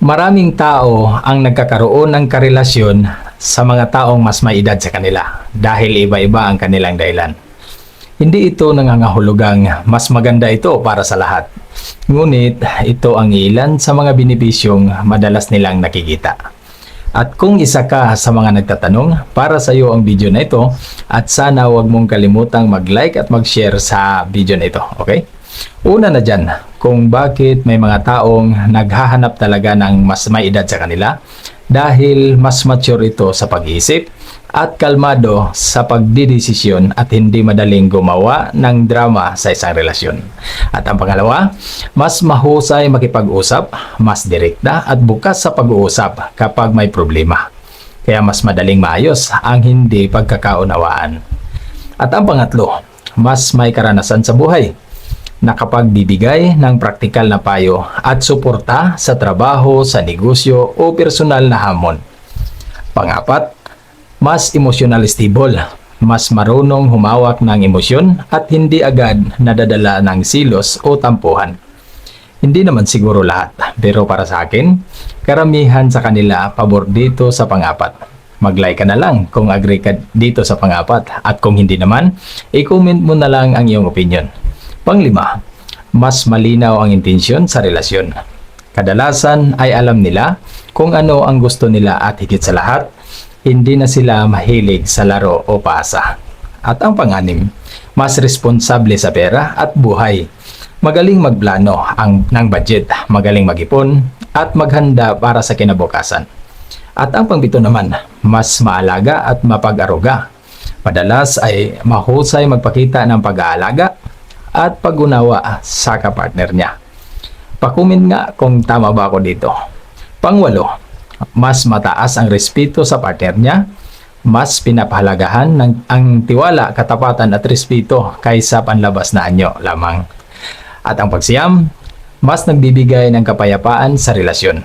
Maraming tao ang nagkakaroon ng karelasyon sa mga taong mas may edad sa kanila dahil iba-iba ang kanilang dahilan. Hindi ito nangangahulugang mas maganda ito para sa lahat. Ngunit ito ang ilan sa mga benepisyong madalas nilang nakikita. At kung isa ka sa mga nagtatanong, para sa iyo ang video na ito at sana huwag mong kalimutang mag-like at mag-share sa video na ito, okay? Una na dyan, kung bakit may mga taong naghahanap talaga ng mas may edad sa kanila dahil mas mature ito sa pag-iisip at kalmado sa pagdidesisyon at hindi madaling gumawa ng drama sa isang relasyon. At ang pangalawa, mas mahusay makipag-usap, mas direkta at bukas sa pag-uusap kapag may problema. Kaya mas madaling maayos ang hindi pagkakaunawaan. At ang pangatlo, mas may karanasan sa buhay, nakapagbibigay ng praktikal na payo at suporta sa trabaho, sa negosyo o personal na hamon. Pangapat, mas emotional stable, mas marunong humawak ng emosyon at hindi agad nadadala ng silos o tampuhan. Hindi naman siguro lahat, pero para sa akin, karamihan sa kanila pabor dito sa pangapat. Mag-like ka na lang kung agree ka dito sa pangapat at kung hindi naman, i-comment mo na lang ang iyong opinion. Panglima, mas malinaw ang intensyon sa relasyon. Kadalasan ay alam nila kung ano ang gusto nila at higit sa lahat, hindi na sila mahilig sa laro o paasa. At ang panganim, mas responsable sa pera at buhay. Magaling magplano ng budget, magaling mag-ipon at maghanda para sa kinabukasan. At ang pangpito naman, mas maalaga at mapag-aruga. Madalas ay mahusay magpakita ng pag-aalaga at pag-unawa sa kapartner niya. Pakumin nga kung tama ba ako dito. Pangwalo, mas mataas ang respeto sa partner niya, mas pinapahalagahan ang tiwala, katapatan at respeto kaysa panlabas na anyo lamang. At ang pagsiyam, mas nagbibigay ng kapayapaan sa relasyon.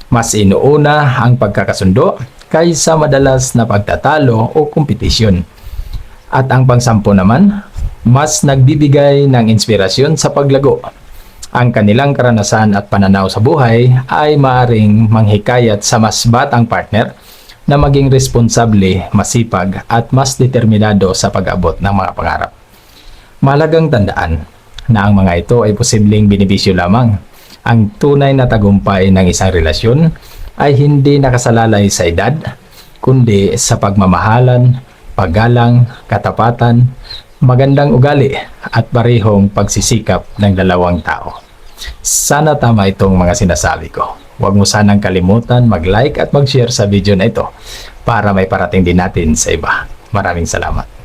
Mas inuuna ang pagkakasundo kaysa madalas na pagtatalo o kompetisyon. At ang pangsampu naman, mas nagbibigay ng inspirasyon sa paglago. Ang kanilang karanasan at pananaw sa buhay ay maaring manghikayat sa mas batang partner na maging responsable, masipag at mas determinado sa pag-abot ng mga pangarap. Mahalagang tandaan na ang mga ito ay posibleng benepisyo lamang. Ang tunay na tagumpay ng isang relasyon ay hindi nakasalalay sa edad, kundi sa pagmamahalan, paggalang, katapatan, magandang ugali at parehong pagsisikap ng dalawang tao. Sana tama itong mga sinasabi ko. Huwag mo sanang kalimutan mag-like at mag-share sa video na ito para may parating din natin sa iba. Maraming salamat.